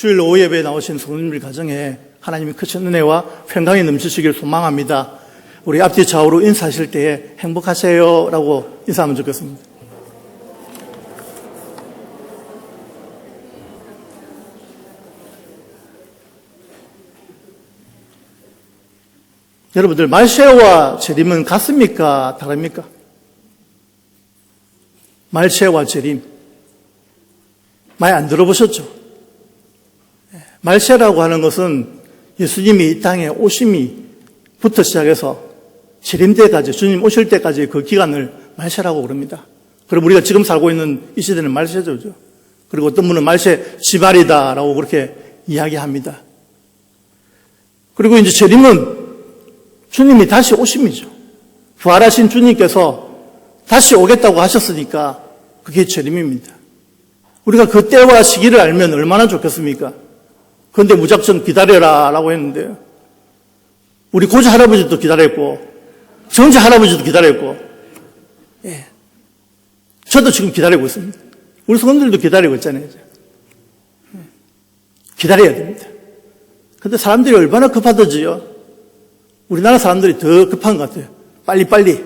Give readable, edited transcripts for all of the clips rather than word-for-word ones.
주일 오후 예배에 나오신 성도님들 가정에 하나님의 크신 은혜와 평강이 넘치시길 소망합니다. 우리 앞뒤 좌우로 인사하실 때에 행복하세요 라고 인사하면 좋겠습니다. 여러분들, 말쉐와 재림은 같습니까? 다릅니까? 말쉐와 재림 많이 안 들어보셨죠? 말쉐라고 하는 것은 예수님이 이 땅에 오심이부터 시작해서 재림 때까지, 주님 오실 때까지 그 기간을 말쉐라고 그럽니다. 그리고 우리가 지금 살고 있는 이 시대는 말쉐죠. 그리고 어떤 분은 말쉐 지발이다라고 그렇게 이야기합니다. 그리고 이제 재림은 주님이 다시 오심이죠. 부활하신 주님께서 다시 오겠다고 하셨으니까 그게 재림입니다. 우리가 그 때와 시기를 알면 얼마나 좋겠습니까? 그런데 무작정 기다려라 라고 했는데요. 우리 고조 할아버지도 기다렸고 정지 할아버지도 기다렸고, 예. 저도 지금 기다리고 있습니다. 우리 성도들도 기다리고 있잖아요. 기다려야 됩니다. 근데 사람들이 얼마나 급하던지요. 우리나라 사람들이 더 급한 것 같아요. 빨리빨리.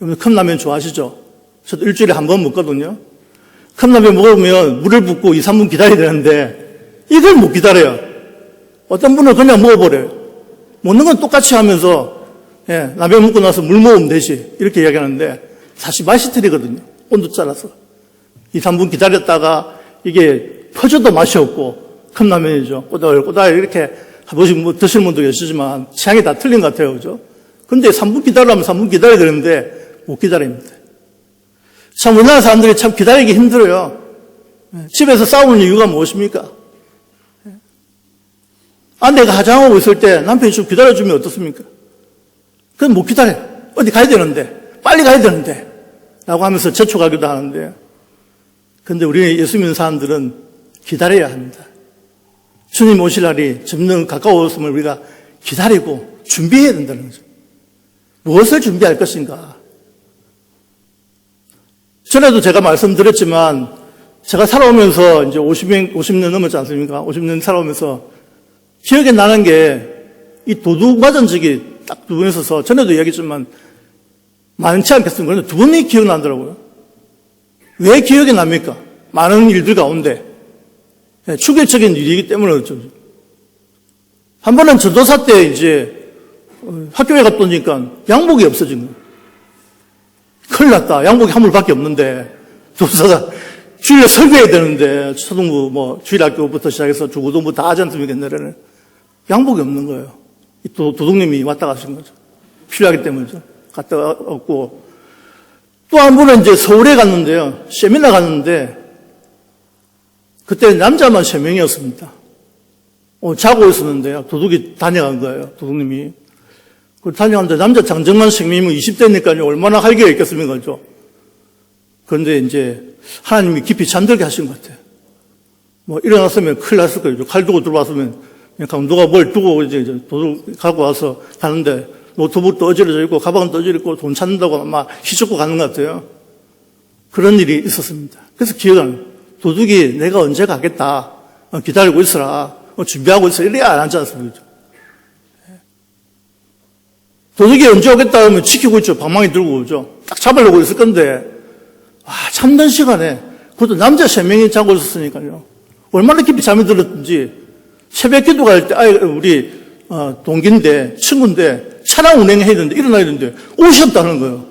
여러분, 컵라면 좋아하시죠? 저도 일주일에 한 번 먹거든요. 컵라면 먹으면 물을 붓고 2, 3분 기다려야 되는데 이걸 못 기다려요. 어떤 분은 그냥 먹어버려요. 먹는 건 똑같이 하면서, 예, 라면 먹고 나서 물 먹으면 되지 이렇게 이야기하는데 사실 맛이 틀리거든요. 온도 따라서 2, 3분 기다렸다가 이게 퍼져도 맛이 없고 컵라면이죠. 꼬들꼬들 이렇게 한 번씩 뭐 드시는 분도 계시지만 취향이 다 틀린 것 같아요. 그죠? 근데 3분 기다리려면 3분 기다려야 되는데 못 기다립니다. 참 우리나라 사람들이 참 기다리기 힘들어요. 집에서 싸우는 이유가 무엇입니까? 아내가 화장하고 있을 때 남편이 좀 기다려주면 어떻습니까? 그건 못 기다려요. 어디 가야 되는데, 빨리 가야 되는데 라고 하면서 재촉하기도 하는데, 그런데 우리 예수 믿는 사람들은 기다려야 합니다. 주님 오실 날이 점점 가까웠음을 우리가 기다리고 준비해야 된다는 거죠. 무엇을 준비할 것인가? 전에도 제가 말씀드렸지만 제가 살아오면서 이제 50년 넘었지 않습니까? 50년 살아오면서 기억에 나는 게 이 도둑 맞은 적이 딱 두 번 있어서 전에도 이야기했지만 많지 않겠습니까? 그런데 두 번이 기억나더라고요. 왜 기억이 납니까? 많은 일들 가운데 충격적인 일이기 때문에 그렇죠. 한 번은 전도사 때 이제 학교에 갔더니까 양복이 없어진 거예요. 큰일 났다. 양복이 한 벌밖에 없는데 전도사가 주일에 설교해야 되는데 초등부 뭐 주일학교부터 시작해서 중고등부 다 하지 않습니까? 옛날에는 양복이 없는 거예요. 또 도둑님이 왔다 가신 거죠. 필요하기 때문이죠. 갔다 왔고 또 한 번은 이제 서울에 갔는데요. 세미나 갔는데 그때 남자만 3명이었습니다. 자고 있었는데요. 도둑이 다녀간 거예요. 도둑님이. 다녀갔는데 남자 장정만 3명이면 20대니까요. 얼마나 할기가 있겠습니까? 그죠? 그런데 이제 하나님이 깊이 잠들게 하신 것 같아요. 뭐 일어났으면 큰일 났을 거예요. 칼 두고 들어왔으면 그냥 누가 뭘 두고 이제 도둑 갖고 와서 가는데 노트북도 어지러져 있고 가방도 어지러져 있고 돈 찾는다고 아마 휘젓고 가는 것 같아요. 그런 일이 있었습니다. 그래서 기억은 도둑이 내가 언제 가겠다. 기다리고 있어라. 준비하고 있어. 이래야 안 하지 않습니까? 도둑이 언제 오겠다 하면 지키고 있죠. 방망이 들고 오죠. 딱 잡으려고 있을 건데, 참던 시간에, 그것도 남자 3명이 자고 있었으니까요. 얼마나 깊이 잠이 들었든지, 새벽 기도 갈 때, 우리, 동기인데, 친구인데, 차량 운행해야 되는데, 일어나야 되는데, 옷이 없다는 거예요.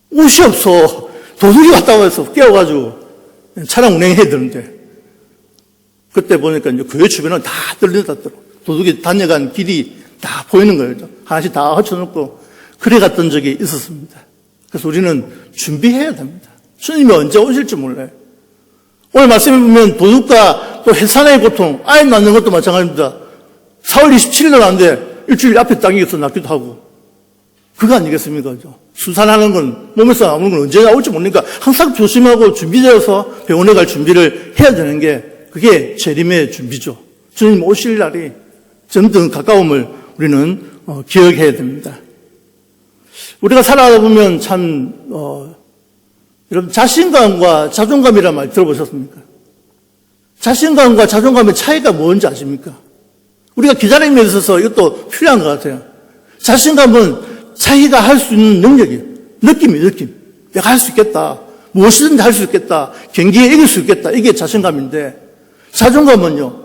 옷이 없어. 도둑이 왔다고 해서 깨워가지고, 차량 운행해야 되는데. 그때 보니까 이제 교회 주변은 다 뚫린다. 도둑이 다녀간 길이 다 보이는 거예요. 하나씩 다 합쳐놓고 그래 갔던 적이 있었습니다. 그래서 우리는 준비해야 됩니다. 주님이 언제 오실지 몰라요. 오늘 말씀해 보면 도둑과 또 해산의 고통, 아이 낳는 것도 마찬가지입니다. 4월 27일 났는데 일주일 앞에 당겨서 낳기도 하고. 그거 아니겠습니까? 수산하는 건, 몸에서 나오는 건 언제 나올지 모르니까 항상 조심하고 준비되어서 병원에 갈 준비를 해야 되는 게 그게 재림의 준비죠. 주님 오실 날이 점점 가까움을 우리는 기억해야 됩니다. 우리가 살아가다 보면 참 여러분 자신감과 자존감이란 말 들어보셨습니까? 자신감과 자존감의 차이가 뭔지 아십니까? 우리가 기다림에 있어서 이것도 필요한 것 같아요. 자신감은 자기가 할 수 있는 능력이에요. 느낌이에요, 느낌. 내가 할 수 있겠다. 무엇이든지 할 수 있겠다. 경기에 이길 수 있겠다. 이게 자신감인데, 자존감은요,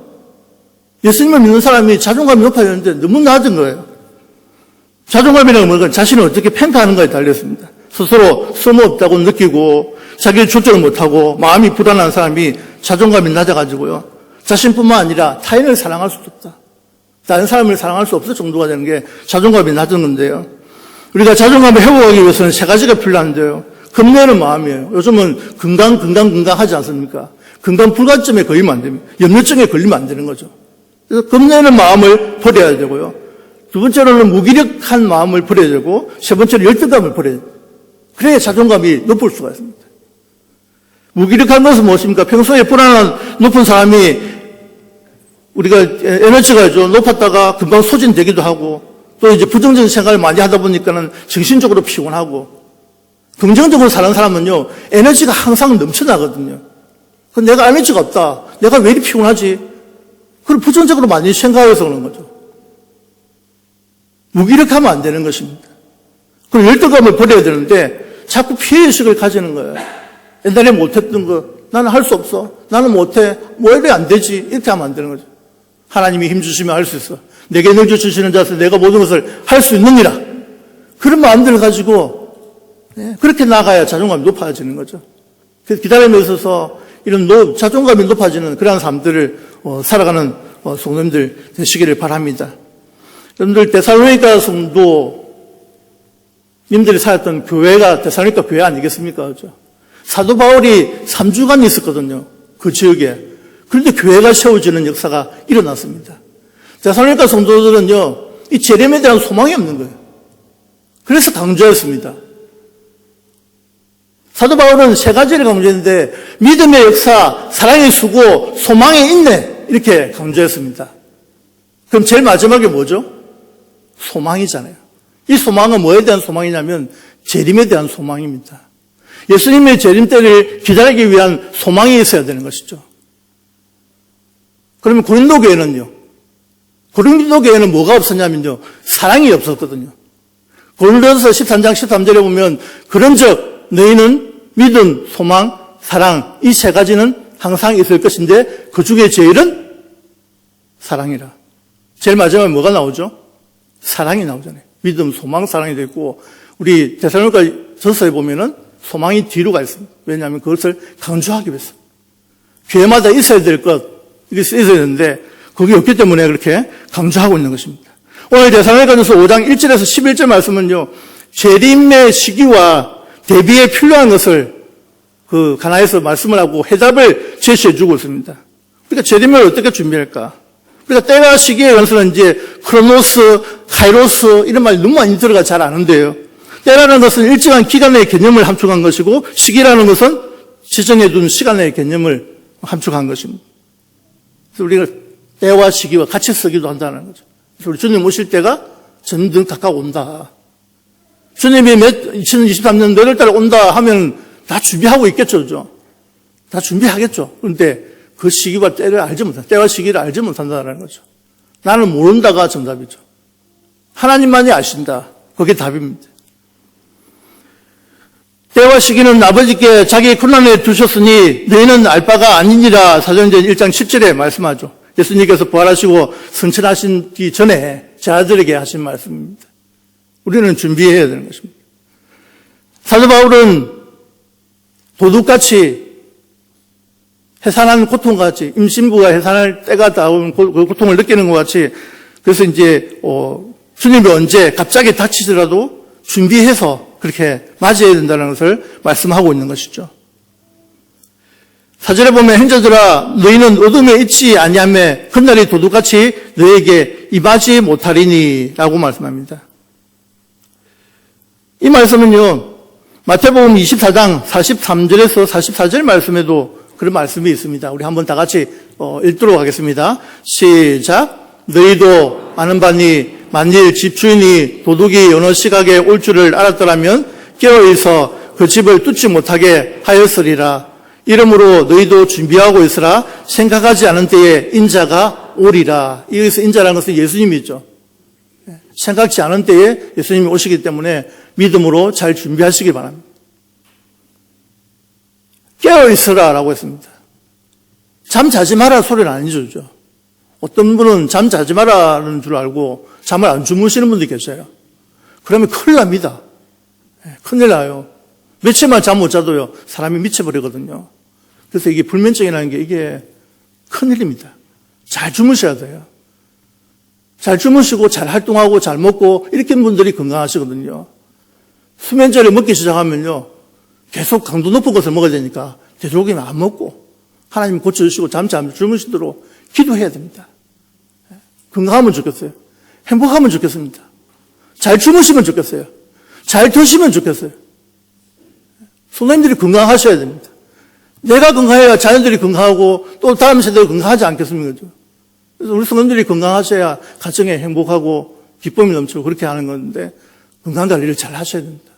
예수님을 믿는 사람이 자존감이 높아졌는데 너무 낮은 거예요. 자존감이라는 건 자신을 어떻게 평가하는가에 달렸습니다. 스스로 쓸모없다고 느끼고 자기를 조절을 못하고 마음이 불안한 사람이 자존감이 낮아가지고요. 자신뿐만 아니라 타인을 사랑할 수도 없다. 다른 사람을 사랑할 수 없을 정도가 되는 게 자존감이 낮은 건데요. 우리가 자존감을 회복하기 위해서는 세 가지가 필요한데요. 겁내는 마음이에요. 요즘은 건강 하지 않습니까? 건강 불감증에 걸리면 안 됩니다. 염려증에 걸리면 안 되는 거죠. 그래서 겁내는 마음을 버려야 되고요. 두 번째로는 무기력한 마음을 버려야 되고, 세 번째로 열등감을 버려야 돼요. 그래야 자존감이 높을 수가 있습니다. 무기력한 것은 무엇입니까? 평소에 불안한 높은 사람이 우리가 에너지가 좀 높았다가 금방 소진되기도 하고, 또 이제 부정적인 생각을 많이 하다 보니까는 정신적으로 피곤하고, 긍정적으로 사는 사람은요, 에너지가 항상 넘쳐나거든요. 내가 에너지가 없다. 내가 왜 이렇게 피곤하지? 그걸 부정적으로 많이 생각해서 그런 거죠. 무기력하면 안 되는 것입니다. 그리고 열등감을 버려야 되는데 자꾸 피해의식을 가지는 거예요. 옛날에 못했던 거 나는 할 수 없어. 나는 못해. 뭐 이래 안 되지. 이렇게 하면 안 되는 거죠. 하나님이 힘 주시면 할 수 있어. 내게 능력 주시는 자서 내가 모든 것을 할 수 있느니라. 그런 마음들을 가지고 그렇게 나가야 자존감이 높아지는 거죠. 그래서 기다림에 있어서 이런 자존감이 높아지는 그러한 삶들을 살아가는 성도님들 되시기를 바랍니다. 여러분들 데살로니가 성도 님들이 살았던 교회가 데살로니가 교회 아니겠습니까? 그렇죠? 사도 바울이 3주간 있었거든요. 그 지역에. 그런데 교회가 세워지는 역사가 일어났습니다. 데살로니가 성도들은요, 이 재림에 대한 소망이 없는 거예요. 그래서 강조했습니다. 사도 바울은 세 가지를 강조했는데 믿음의 역사, 사랑의 수고, 소망의 인내 이렇게 강조했습니다. 그럼 제일 마지막에 뭐죠? 소망이잖아요. 이 소망은 뭐에 대한 소망이냐면 재림에 대한 소망입니다. 예수님의 재림 때를 기다리기 위한 소망이 있어야 되는 것이죠. 그러면 고린도 교회는요. 고린도 교회는 뭐가 없었냐면요. 사랑이 없었거든요. 고린도서 13장 13절에 보면 그런즉 너희는 믿음, 소망, 사랑 이 세 가지는 항상 있을 것인데 그 중에 제일은 사랑이라. 제일 마지막에 뭐가 나오죠? 사랑이 나오잖아요. 믿음, 소망, 사랑이 되고 우리 데살로니가 전서에 보면은 소망이 뒤로 가 있습니다. 왜냐하면 그것을 강조하기 위해서. 교회마다 있어야 될 것, 이게 있어야 되는데 그게 없기 때문에 그렇게 강조하고 있는 것입니다. 오늘 데살로니가전서 5장 1절에서 11절 말씀은요. 재림의 시기와 대비에 필요한 것을 그 가나에서 말씀을 하고 해답을 제시해 주고 있습니다. 그러니까 재림을 어떻게 준비할까? 그러니까 때와 시기의 연수는 이제 크로노스, 카이로스 이런 말이 너무 많이 들어가 잘 아는데요. 때라는 것은 일정한 기간의 개념을 함축한 것이고 시기라는 것은 지정해 둔 시간의 개념을 함축한 것입니다. 그래서 우리가 때와 시기와 같이 쓰기도 한다는 거죠. 그래서 우리 주님 오실 때가 점점 가까워온다. 주님이 2023년 몇 월 달에 온다 하면 다 준비하고 있겠죠, 그죠? 다 준비하겠죠. 그런데 그 시기와 때를 알지 못한다. 때와 시기를 알지 못한다는 거죠. 나는 모른다가 정답이죠. 하나님만이 아신다. 그게 답입니다. 때와 시기는 아버지께 자기의困難에 두셨으니 너희는 알 바가 아니니라 사도행전 1장 7절에 말씀하죠. 예수님께서 부활하시고 승천하시기 전에 제 아들에게 하신 말씀입니다. 우리는 준비해야 되는 것입니다. 사도 바울은 도둑같이 해산하는 고통같이 임신부가 해산할 때가 닿은 그 고통을 느끼는 것 같이 그래서 이제 주님이 언제 갑자기 닥치더라도 준비해서 그렇게 맞이해야 된다는 것을 말씀하고 있는 것이죠. 사절에 보면 형제들아 너희는 어둠에 있지 아니하며 훗날이 도둑같이 너에게 임하지 못하리니 라고 말씀합니다. 이 말씀은요 마태복음 24장 43절에서 44절 말씀에도 그런 말씀이 있습니다. 우리 한번 다 같이 읽도록 하겠습니다. 시작. 너희도 아는 바니 만일 집주인이 도둑이 어느 시각에 올 줄을 알았더라면 깨어있어 그 집을 뚫지 못하게 하였으리라. 이러므로 너희도 준비하고 있으라. 생각하지 않은 때에 인자가 오리라. 여기서 인자라는 것은 예수님이죠. 생각지 않은 때에 예수님이 오시기 때문에 믿음으로 잘 준비하시기 바랍니다. 깨어있으라라고 했습니다. 잠 자지 마라 소리는 아니죠. 어떤 분은 잠 자지 마라는 줄 알고 잠을 안 주무시는 분들이 계세요. 그러면 큰일 납니다. 큰일 나요. 며칠만 잠 못 자도요, 사람이 미쳐버리거든요. 그래서 이게 불면증이라는 게 이게 큰일입니다. 잘 주무셔야 돼요. 잘 주무시고 잘 활동하고 잘 먹고 이렇게 하는 분들이 건강하시거든요. 수면제를 먹기 시작하면요, 계속 강도 높은 것을 먹어야 되니까 되도록이면 안 먹고 하나님 고쳐주시고 잠 잘 주무시도록 기도해야 됩니다. 건강하면 좋겠어요. 행복하면 좋겠습니다. 잘 주무시면 좋겠어요. 잘 드시면 좋겠어요. 선생님들이 건강하셔야 됩니다. 내가 건강해야 자녀들이 건강하고 또 다음 세대가 건강하지 않겠습니까? 그래서 우리 선생님들이 건강하셔야 가정에 행복하고 기쁨이 넘치고 그렇게 하는 건데 건강 관리를 잘 하셔야 됩니다.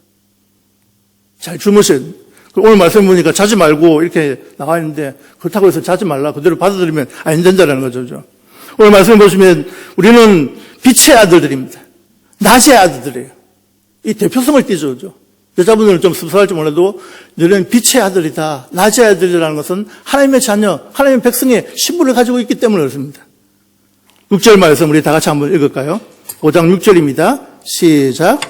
잘 주무셔야 됩니다. 오늘 말씀 보니까 자지 말고 이렇게 나와 있는데 그렇다고 해서 자지 말라 그대로 받아들이면 안 된다는 거죠. 오늘 말씀 보시면 우리는 빛의 아들들입니다. 낮의 아들들이에요. 이 대표성을 띠죠. 여자분들은 좀 씁쓸할지 몰라도 너희는 빛의 아들이다. 낮의 아들이라는 것은 하나님의 자녀, 하나님의 백성의 신분을 가지고 있기 때문에 그렇습니다. 6절 말씀 우리 다 같이 한번 읽을까요? 5장 6절입니다. 시작.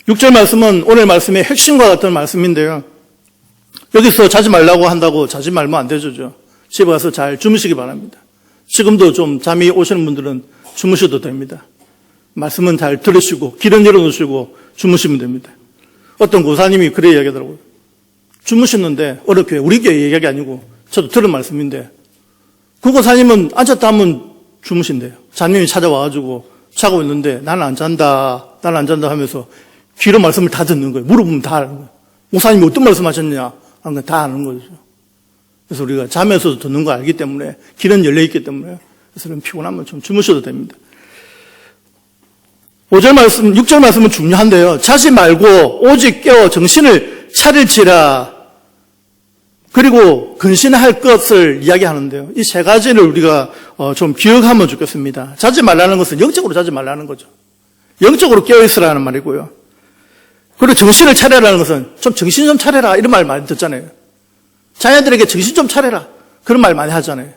육 절 말씀은 오늘 말씀의 핵심과 같은 말씀인데요. 여기서 자지 말라고 한다고 자지 말면 안 되죠. 집에 가서 잘 주무시기 바랍니다. 지금도 좀 잠이 오시는 분들은 주무셔도 됩니다. 말씀은 잘 들으시고 길은 열어놓으시고 주무시면 됩니다. 어떤 고사님이 그래 이야기하더라고요. 주무셨는데 어렵게 우리 교회 이야기 아니고 저도 들은 말씀인데 그 고사님은 앉았다 하면 주무신대요. 자녀이 찾아와가지고 자고 있는데 나는 안 잔다 하면서 귀로 말씀을 다 듣는 거예요. 물어보면 다 아는 거예요. 목사님이 어떤 말씀 하셨냐 하는 건 다 아는 거죠. 그래서 우리가 잠에서도 듣는 거 알기 때문에 길은 열려있기 때문에 그래서 피곤하면 좀 주무셔도 됩니다. 5절 말씀, 6절 말씀은 중요한데요. 자지 말고 오직 깨어 정신을 차릴지라 그리고 근신할 것을 이야기하는데요. 이 세 가지를 우리가 좀 기억하면 좋겠습니다. 자지 말라는 것은 영적으로 자지 말라는 거죠. 영적으로 깨어있으라는 말이고요. 그리고 정신을 차려라는 것은 좀 정신 좀 차려라 이런 말 많이 듣잖아요. 자녀들에게 정신 좀 차려라 그런 말 많이 하잖아요.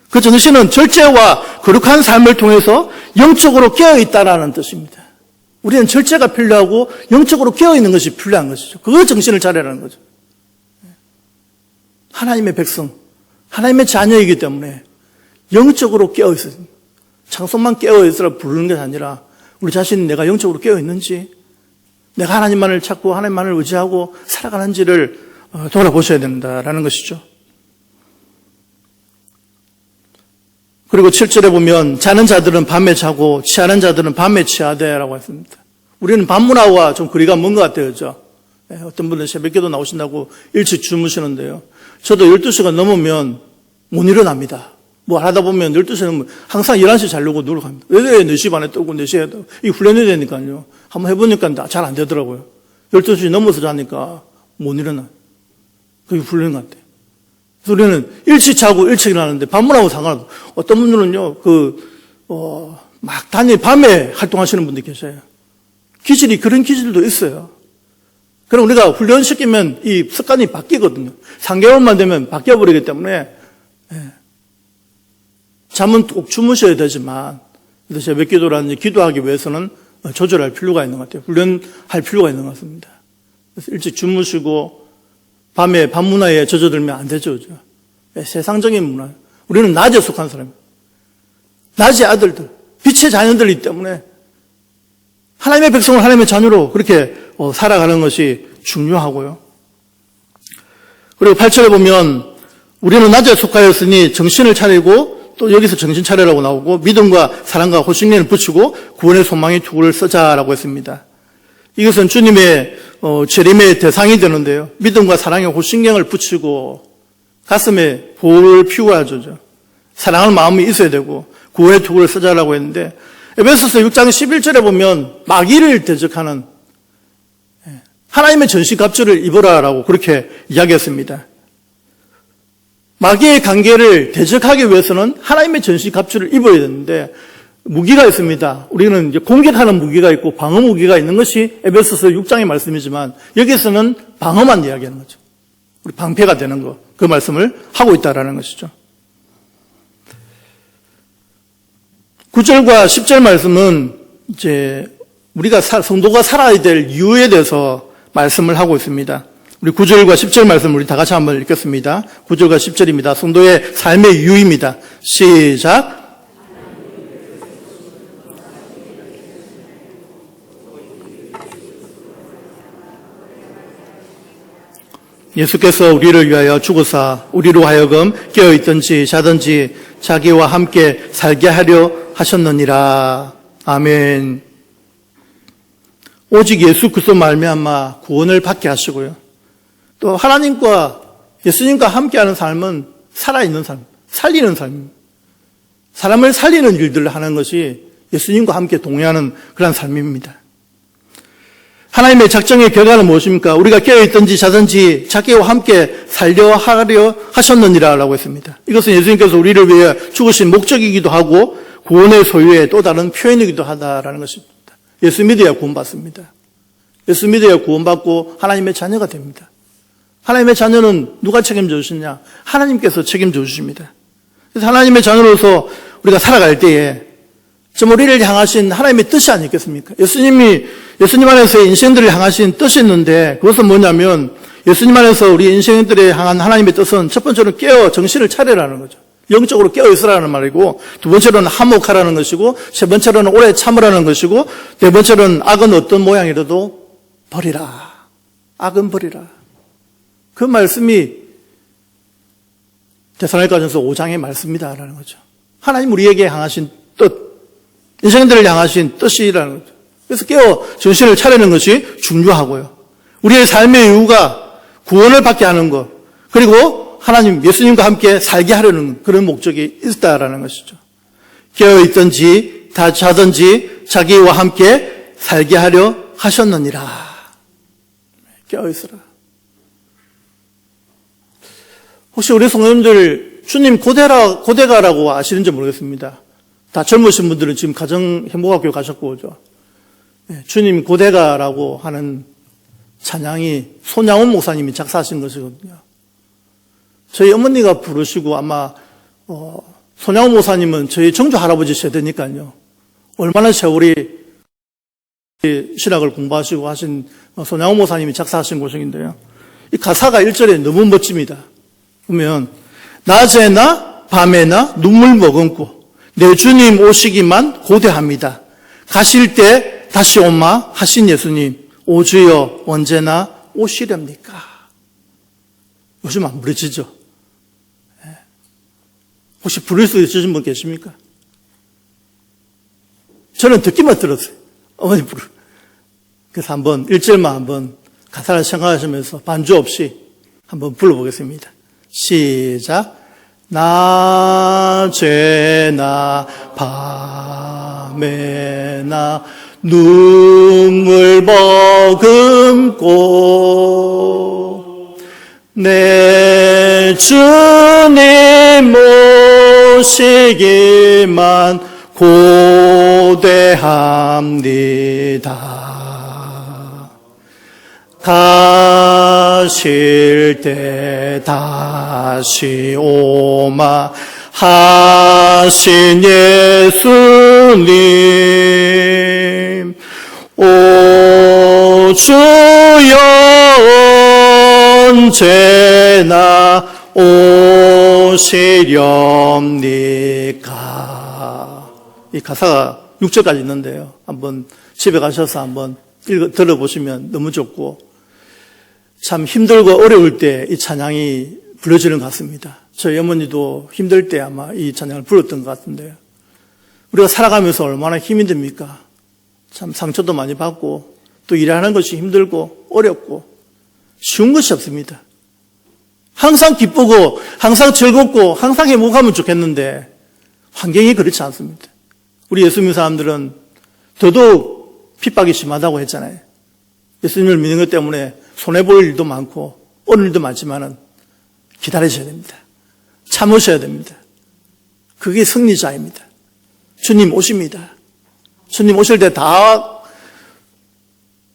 그 정신은 절제와 거룩한 삶을 통해서 영적으로 깨어있다라는 뜻입니다. 우리는 절제가 필요하고 영적으로 깨어있는 것이 필요한 것이죠. 그 정신을 차려라는 거죠. 하나님의 백성, 하나님의 자녀이기 때문에 영적으로 깨어있어요. 창속만 깨어있으라 부르는 게 아니라 우리 자신이 내가 영적으로 깨어있는지 내가 하나님만을 찾고 하나님만을 의지하고 살아가는지를 돌아보셔야 된다라는 것이죠. 그리고 7절에 보면 자는 자들은 밤에 자고 취하는 자들은 밤에 취하되라고 했습니다. 우리는 밤 문화와 좀 거리가 먼 것 같아요. 그렇죠? 어떤 분은 새벽기도 나오신다고 일찍 주무시는데요. 저도 12시가 넘으면 못 일어납니다. 뭐 하다 보면 12시에 넘으면 항상 11시 자려고 노력합니다. 왜 4시 반에 뜨고 4시에 뜨고 이게 훈련이 되니까요. 한번 해보니까 잘 안 되더라고요. 12시 넘어서 자니까 못 일어나요. 그게 훈련 같아요. 그래서 우리는 일찍 자고 일찍 일어나는데 밤문하고 상관없어요. 어떤 분들은요, 막 밤에 활동하시는 분들이 계셔요. 그런 기질도 있어요. 그럼 우리가 훈련시키면 이 습관이 바뀌거든요. 3개월만 되면 바뀌어버리기 때문에, 잠은 꼭 주무셔야 되지만, 그래서 새벽 기도라든지 기도하기 위해서는 조절할 필요가 있는 것 같아요. 훈련할 필요가 있는 것 같습니다. 그래서 일찍 주무시고, 밤에 밤 문화에 젖어들면 안 되죠. 세상적인 문화. 우리는 낮에 속한 사람입니다. 낮의 아들들, 빛의 자녀들이기 때문에 하나님의 백성을 하나님의 자녀로 그렇게 살아가는 것이 중요하고요. 그리고 8절에 보면 우리는 낮에 속하였으니 정신을 차리고 또 여기서 정신 차리라고 나오고 믿음과 사랑과 호신경을 붙이고 구원의 소망의 투구를 쓰자라고 했습니다. 이것은 주님의 재림의 대상이 되는데요. 믿음과 사랑의 호신경을 붙이고 가슴에 보를 피워야죠. 사랑하는 마음이 있어야 되고 구원의 투구를 쓰자라고 했는데 에베소서 6장 11절에 보면 마귀를 대적하는 하나님의 전신갑주를 입어라라고 그렇게 이야기했습니다. 마귀의 관계를 대적하기 위해서는 하나님의 전신갑주를 입어야 되는데 무기가 있습니다. 우리는 이제 공격하는 무기가 있고 방어 무기가 있는 것이 에베소서 6장의 말씀이지만 여기서는 방어만 이야기하는 거죠. 우리 방패가 되는 거, 그 말씀을 하고 있다라는 것이죠. 9절과 10절 말씀은 이제 우리가 성도가 살아야 될 이유에 대해서 말씀을 하고 있습니다. 우리 9절과 10절 말씀 우리 다 같이 한번 읽겠습니다. 9절과 10절입니다. 성도의 삶의 이유입니다. 시작. 예수께서 우리를 위하여 죽으사 우리로 하여금 깨어있든지 자든지 자기와 함께 살게 하려 하셨느니라. 아멘. 오직 예수 그리스도 말미암아 구원을 받게 하시고요. 또 하나님과 예수님과 함께하는 삶은 살아있는 삶, 살리는 삶입니다. 사람을 살리는 일들을 하는 것이 예수님과 함께 동행하는 그런 삶입니다. 하나님의 작정의 결과는 무엇입니까? 우리가 깨어있든지 자든지 자기와 함께 살려 하려 하셨느니라 라고 했습니다. 이것은 예수님께서 우리를 위해 죽으신 목적이기도 하고 구원의 소유의 또 다른 표현이기도 하다라는 것입니다. 예수 믿어야 구원받습니다. 예수 믿어야 구원받고 하나님의 자녀가 됩니다. 하나님의 자녀는 누가 책임져 주시냐? 하나님께서 책임져 주십니다. 그래서 하나님의 자녀로서 우리가 살아갈 때에 좀 우리를 향하신 하나님의 뜻이 아니겠습니까? 예수님 안에서 인생들을 향하신 뜻이 있는데 그것은 뭐냐면 예수님 안에서 우리 인생들에 향한 하나님의 뜻은 첫 번째로는 깨어 정신을 차리라는 거죠. 영적으로 깨어 있으라는 말이고 두 번째로는 한몫하라는 것이고 세 번째로는 오래 참으라는 것이고 네 번째로는 악은 어떤 모양이라도 버리라. 악은 버리라. 그 말씀이 데살로니가전서 5장의 말씀이다라는 거죠. 하나님 우리에게 향하신 뜻, 인생들을 향하신 뜻이라는 거죠. 그래서 깨어 정신을 차리는 것이 중요하고요. 우리의 삶의 이유가 구원을 받게 하는 것, 그리고 하나님, 예수님과 함께 살게 하려는 그런 목적이 있다라는 것이죠. 깨어있든지 다 자든지 자기와 함께 살게 하려 하셨느니라. 깨어있으라. 혹시 우리 성도님들 주님 고대가라고 아시는지 모르겠습니다. 다 젊으신 분들은 지금 가정 행복학교 가셨고 그죠? 주님 고대가라고 하는 찬양이 손양원 목사님이 작사하신 것이거든요. 저희 어머니가 부르시고 아마 손양원 목사님은 저희 정조 할아버지 세대니까요. 얼마나 세월이 신학을 공부하시고 하신 손양원 목사님이 작사하신 곡인데요. 이 가사가 1절에 너무 멋집니다. 보면 낮에나 밤에나 눈물 머금고 내 주님 오시기만 고대합니다. 가실 때 다시 오마 하신 예수님 오 주여 언제나 오시렵니까? 요즘 안 부르시죠? 혹시 부를 수 있으신 분 계십니까? 저는 듣기만 들었어요. 어머니 부르. 그래서 한번 1절만 한번 가사를 생각하시면서 반주 없이 한번 불러보겠습니다. 시작. 낮에나 밤에나 눈물 머금고 내 주님 모시기만 고대합니다. 가실 때 다시 오마 하신 예수님 오 주여 언제나 오시렵니까? 이 가사가 6절까지 있는데요. 한번 집에 가셔서 한번 들어보시면 너무 좋고 참 힘들고 어려울 때 이 찬양이 불려지는 것 같습니다. 저희 어머니도 힘들 때 아마 이 찬양을 불렀던 것 같은데요. 우리가 살아가면서 얼마나 힘이 듭니까? 참 상처도 많이 받고 또 일하는 것이 힘들고 어렵고 쉬운 것이 없습니다. 항상 기쁘고 항상 즐겁고 항상 행복하면 좋겠는데 환경이 그렇지 않습니다. 우리 예수 믿는 사람들은 더더욱 핍박이 심하다고 했잖아요. 예수님을 믿는 것 때문에 손해볼 일도 많고 오는 일도 많지만은 기다리셔야 됩니다. 참으셔야 됩니다. 그게 승리자입니다. 주님 오십니다. 주님 오실 때 다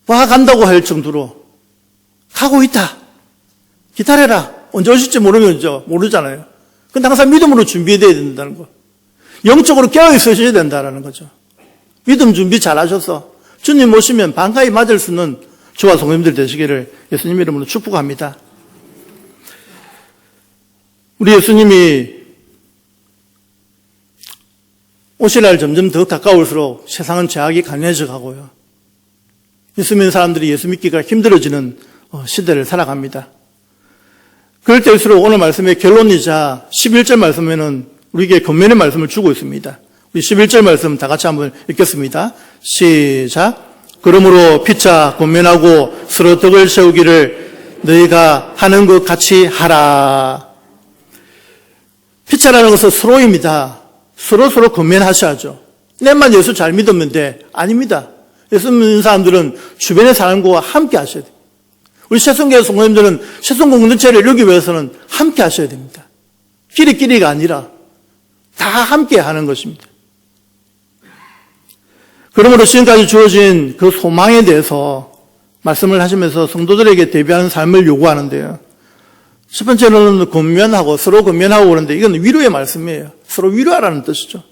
와간다고 할 정도로 가고 있다. 기다려라. 언제 오실지 모르잖아요. 근데 항상 믿음으로 준비되어야 된다는 거. 영적으로 깨어있으셔야 된다는 거죠. 믿음 준비 잘 하셔서 주님 오시면 반가이 맞을 수 있는 저와 성도님들 되시기를 예수님 이름으로 축복합니다. 우리 예수님이 오실 날 점점 더 가까울수록 세상은 죄악이 강해져 가고요. 예수 믿는 사람들이 예수 믿기가 힘들어지는 시대를 살아갑니다. 그럴 때일수록 오늘 말씀의 결론이자 11절 말씀에는 우리에게 권면의 말씀을 주고 있습니다. 우리 11절 말씀 다 같이 한번 읽겠습니다. 시작. 그러므로 피차 권면하고 서로 덕을 세우기를 너희가 하는 것 같이 하라. 피차라는 것은 서로입니다. 서로 권면하셔야죠. 내만 예수 잘 믿으면 돼. 아닙니다. 예수 믿는 사람들은 주변의 사람과 함께 하셔야 돼요. 우리 새송교회 성도님들은 새송 공동체를 이루기 위해서는 함께 하셔야 됩니다. 끼리끼리가 아니라 다 함께 하는 것입니다. 그러므로 지금까지 주어진 그 소망에 대해서 말씀을 하시면서 성도들에게 대비하는 삶을 요구하는데요. 첫 번째로는 권면하고 서로 권면하고 그러는데 이건 위로의 말씀이에요. 서로 위로하라는 뜻이죠.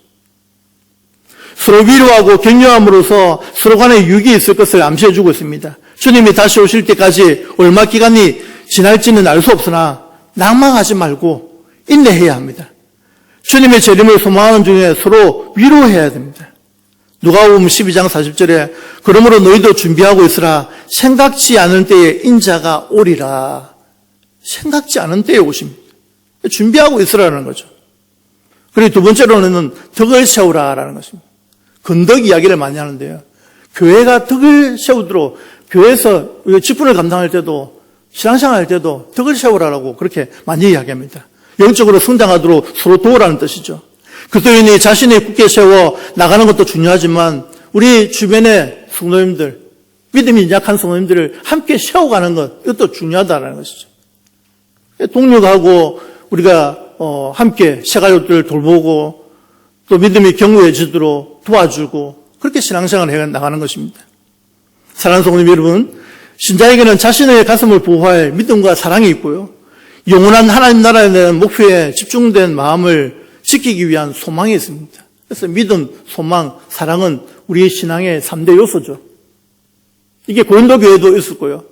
서로 위로하고 격려함으로써 서로 간에 유익이 있을 것을 암시해 주고 있습니다. 주님이 다시 오실 때까지 얼마 기간이 지날지는 알 수 없으나 낭망하지 말고 인내해야 합니다. 주님의 재림을 소망하는 중에 서로 위로해야 됩니다. 누가복음 12장 40절에 그러므로 너희도 준비하고 있으라. 생각지 않은 때에 인자가 오리라. 생각지 않은 때에 오십니다. 준비하고 있으라는 거죠. 그리고 두 번째로는 덕을 세우라라는 것입니다. 건덕 이야기를 많이 하는데요. 교회가 덕을 세우도록 교회에서 직분을 감당할 때도 신앙생활 할 때도 덕을 세우라라고 그렇게 많이 이야기합니다. 영적으로 성장하도록 서로 도우라는 뜻이죠. 그리스도인이 자신이 굳게 세워 나가는 것도 중요하지만 우리 주변의 성도님들, 믿음이 약한 성도님들을 함께 세워가는 것, 이것도 중요하다는 것이죠. 동력하고 우리가 함께 새가족들을 돌보고 또 믿음이 견고해지도록 도와주고 그렇게 신앙생활을 해 나가는 것입니다. 사랑하는 성도님 여러분, 신자에게는 자신의 가슴을 보호할 믿음과 사랑이 있고요. 영원한 하나님 나라에 대한 목표에 집중된 마음을 지키기 위한 소망이 있습니다. 그래서 믿음, 소망, 사랑은 우리의 신앙의 3대 요소죠. 이게 고린도 교회도 있었고요.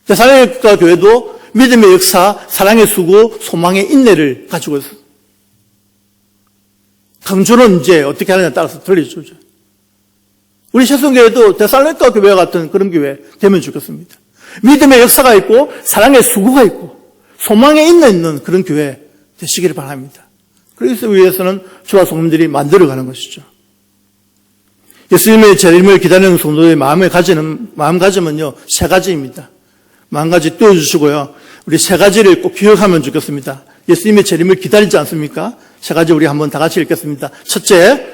데살로니가 교회도 믿음의 역사, 사랑의 수고, 소망의 인내를 가지고 있어요. 강조는 이제 어떻게 하느냐에 따라서 들리죠. 우리 새송교회도 데살로니가 교회와 같은 그런 교회 되면 좋겠습니다. 믿음의 역사가 있고 사랑의 수고가 있고 소망에 있는 그런 교회 되시기를 바랍니다. 그래서 위해서는 저와 성도님들이 만들어가는 것이죠. 예수님의 재림을 기다리는 성도의 마음가짐은요 3가지입니다. 마음가짐 띄워주시고요. 우리 3가지를 꼭 기억하면 좋겠습니다. 예수님의 재림을 기다리지 않습니까? 3가지 우리 한번 다 같이 읽겠습니다. 첫째,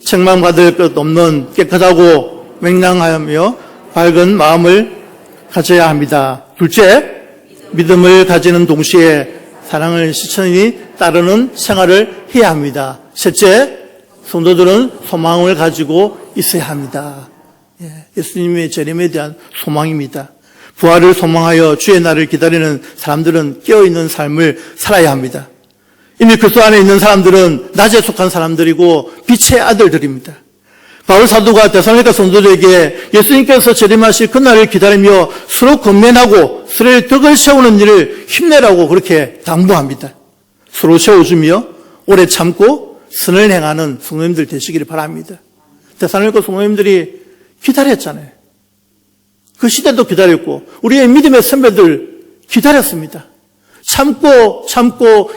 책망받을 것 없는 깨끗하고 맹랑하며 밝은 마음을 가져야 합니다. 둘째, 믿음을 가지는 동시에 사랑을 실천히 따르는 생활을 해야 합니다. 셋째, 성도들은 소망을 가지고 있어야 합니다. 예수님의 재림에 대한 소망입니다. 부활을 소망하여 주의 날을 기다리는 사람들은 깨어있는 삶을 살아야 합니다. 이미 그리스도 안에 있는 사람들은 낮에 속한 사람들이고 빛의 아들들입니다. 바울 사도가 데살로니가 성도들에게 예수님께서 재림하실 그날을 기다리며 서로 권면하고 서로의 덕을 세우는 일을 힘내라고 그렇게 당부합니다. 서로 세워주며 오래 참고 선을 행하는 성도님들 되시기를 바랍니다. 데살로니가 성도님들이 기다렸잖아요. 그 시대도 기다렸고 우리의 믿음의 선배들 기다렸습니다. 참고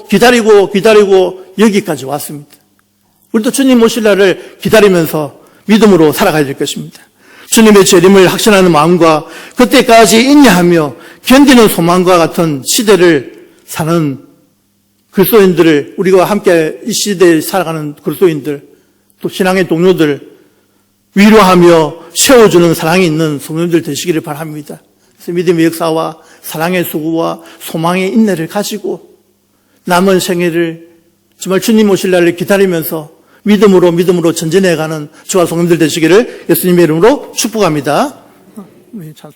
기다리고 여기까지 왔습니다. 우리도 주님 오실 날을 기다리면서 믿음으로 살아가야 될 것입니다. 주님의 재림을 확신하는 마음과 그때까지 인내하며 견디는 소망과 같은 시대를 사는 그리스도인들을 우리가 함께 이 시대에 살아가는 그리스도인들 또 신앙의 동료들 위로하며 세워주는 사랑이 있는 성도님들 되시기를 바랍니다. 그래서 믿음의 역사와 사랑의 수고와 소망의 인내를 가지고 남은 생애를 정말 주님 오실 날을 기다리면서 믿음으로 전진해가는 저와 성도님들 되시기를 예수님의 이름으로 축복합니다. 찬송.